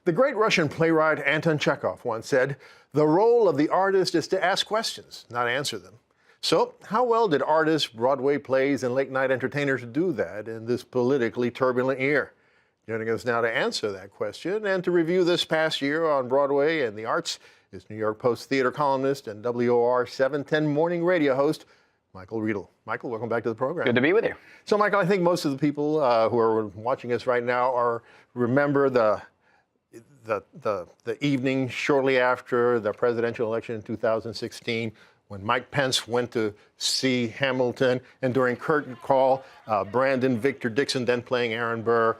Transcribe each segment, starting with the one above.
The great Russian playwright Anton Chekhov once said, "The role of the artist is to ask questions, not answer them." So, how well did artists, Broadway plays, and late-night entertainers do that in this politically turbulent year? Joining us now to answer that question and to review this past year on Broadway and the arts is New York Post theater columnist and WOR 710 morning radio host, Michael Riedel. Michael, welcome back to the program. Good to be with you. So, Michael, I think most of the people who are watching us right now remember the evening shortly after the presidential election in 2016 when Mike Pence went to see Hamilton, and during curtain call, Brandon Victor Dixon, then playing Aaron Burr,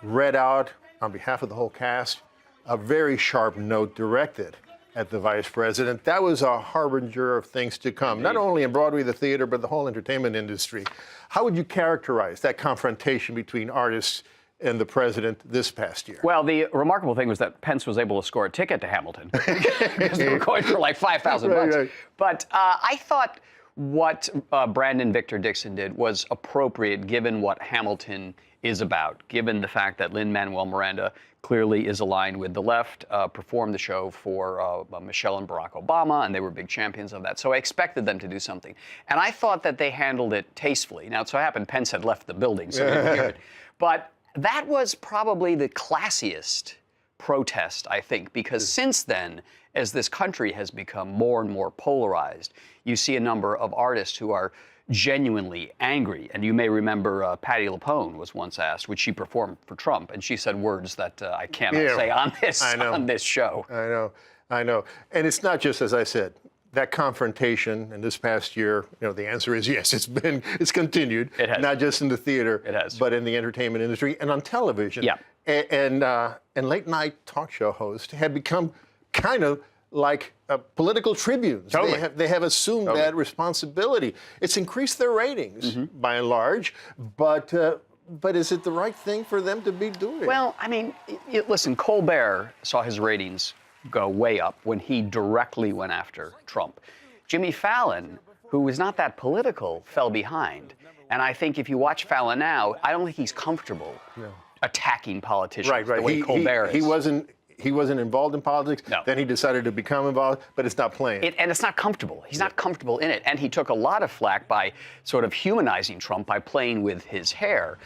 read out on behalf of the whole cast a very sharp note directed at the vice president. That was a harbinger of things to come, not only in Broadway, the theater, but the whole entertainment industry. How would you characterize that confrontation between artists and the president this past year? Well, the remarkable thing was that Pence was able to score a ticket to Hamilton because they were going for like $5,000 bucks. Right. But I thought what Brandon Victor Dixon did was appropriate given what Hamilton is about, given the fact that Lin-Manuel Miranda clearly is aligned with the left, performed the show for Michelle and Barack Obama, and they were big champions of that. So I expected them to do something. And I thought that they handled it tastefully. Now, it so happened Pence had left the building, so we didn't hear it. But that was probably the classiest protest, I think, because since then, as this country has become more and more polarized, you see a number of artists who are genuinely angry. And you may remember Patti LuPone was once asked, would she perform for Trump? And she said words that I cannot say on this show. I know. And it's not just, as I said, that confrontation in this past year, the answer is yes. It's continued. It has. Not just in the theater, it has, but in the entertainment industry and on television. Yeah. And late night talk show hosts have become kind of like political tribunes. Totally. They have assumed that responsibility. It's increased their ratings by and large, but is it the right thing for them to be doing? Well, I mean, listen, Colbert saw his ratings go way up when he directly went after Trump. Jimmy Fallon, who was not that political, fell behind. And I think if you watch Fallon now, I don't think he's comfortable attacking politicians the way Colbert is. He wasn't involved in politics. No. Then he decided to become involved, but it's not playing. And it's not comfortable. He's not comfortable in it. And he took a lot of flack by sort of humanizing Trump by playing with his hair.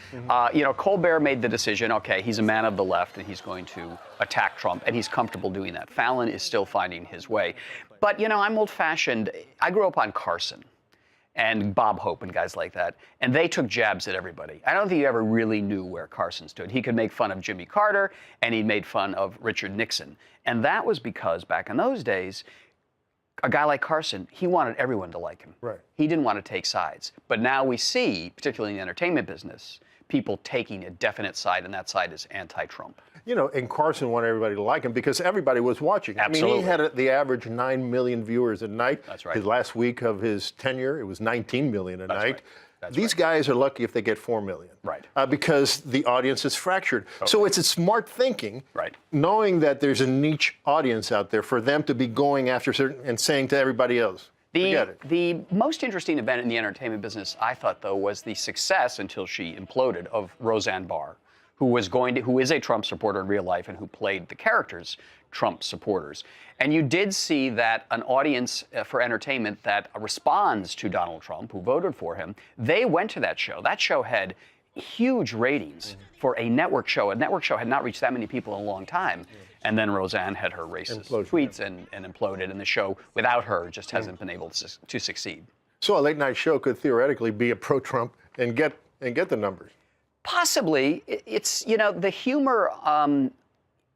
Colbert made the decision, okay, he's a man of the left and he's going to attack Trump, and he's comfortable doing that. Fallon is still finding his way. But, I'm old-fashioned. I grew up on Carson and Bob Hope and guys like that, and they took jabs at everybody. I don't think you ever really knew where Carson stood. He could make fun of Jimmy Carter, and he made fun of Richard Nixon. And that was because back in those days, a guy like Carson, he wanted everyone to like him. Right. He didn't want to take sides. But now we see, particularly in the entertainment business, people taking a definite side, and that side is anti-Trump. And Carson wanted everybody to like him because everybody was watching. Absolutely. I mean, he had the average 9 million viewers a night. That's right. His last week of his tenure, it was 19 million a night. Right. That's These guys are lucky if they get 4 million. Right. Because the audience is fractured. So it's a smart thinking, knowing that there's a niche audience out there for them to be going after certain and saying to everybody else, forget it. The most interesting event in the entertainment business, I thought, though, was the success, until she imploded, of Roseanne Barr, who is a Trump supporter in real life and who played the characters Trump supporters. And you did see that an audience for entertainment that responds to Donald Trump, who voted for him, they went to that show. That show had huge ratings for a network show. A network show had not reached that many people in a long time. And then Roseanne had her racist tweets and imploded, and the show, without her, just hasn't been able to succeed. So a late night show could theoretically be a pro-Trump and get the numbers. Possibly. It's, the humor on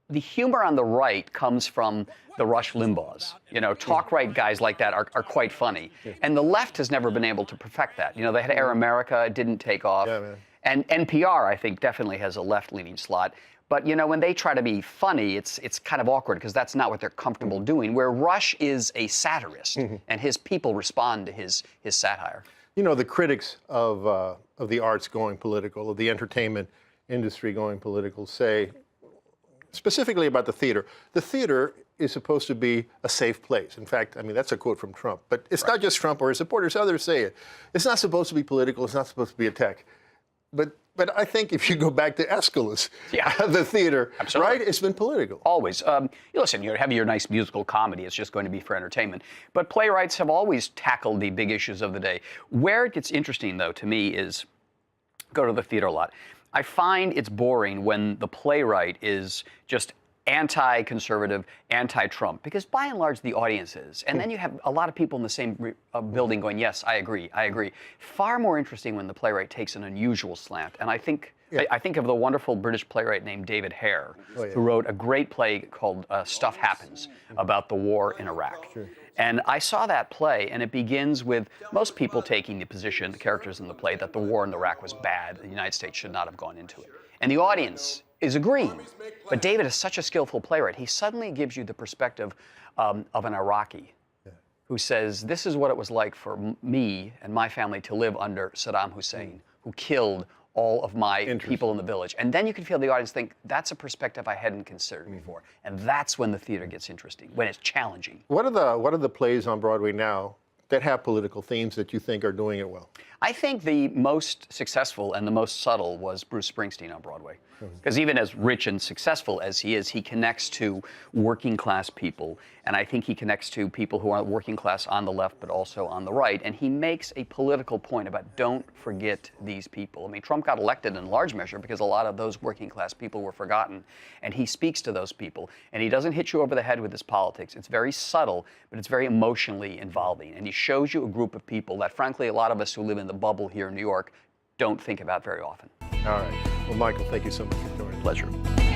the right comes from the Rush Limbaughs. Talk right guys like that are quite funny. And the left has never been able to perfect that. They had Air America, it didn't take off. Yeah, man. And NPR, I think, definitely has a left-leaning slot. But, when they try to be funny, it's kind of awkward because that's not what they're comfortable doing, where Rush is a satirist, and his people respond to his satire. The critics of the arts going political, of the entertainment industry going political, say, specifically about the theater is supposed to be a safe place. In fact, that's a quote from Trump. But it's not just Trump or his supporters, others say it. It's not supposed to be political. It's not supposed to be attacked. But I think if you go back to Aeschylus, Yeah. the theater, Absolutely. right, it's been political. Always. Listen, you have your nice musical comedy. It's just going to be for entertainment. But playwrights have always tackled the big issues of the day. Where it gets interesting, though, to me is go to the theater a lot. I find it's boring when the playwright is just anti-conservative, anti-Trump, because by and large the audience is. And then you have a lot of people in the same building going, yes, I agree, I agree. Far more interesting when the playwright takes an unusual slant. And I think I think of the wonderful British playwright named David Hare, who wrote a great play called Stuff Happens, about the war in Iraq. And I saw that play, and it begins with most people taking the position, the characters in the play, that the war in Iraq was bad. The United States should not have gone into it. And the audience is agreeing. But David is such a skillful playwright. He suddenly gives you the perspective of an Iraqi who says, this is what it was like for me and my family to live under Saddam Hussein, who killed all of my people in the village. And then you can feel the audience think, that's a perspective I hadn't considered before. And that's when the theater gets interesting, when it's challenging. What are the plays on Broadway now that have political themes that you think are doing it well? I think the most successful and the most subtle was Bruce Springsteen on Broadway. Because even as rich and successful as he is, he connects to working class people. And I think he connects to people who are working class on the left, but also on the right. And he makes a political point about don't forget these people. I mean, Trump got elected in large measure because a lot of those working class people were forgotten. And he speaks to those people. And he doesn't hit you over the head with his politics. It's very subtle, but it's very emotionally involving. And he shows you a group of people that, frankly, a lot of us who live in the bubble here in New York don't think about very often. All right. Well, Michael, thank you so much for joining us. Pleasure.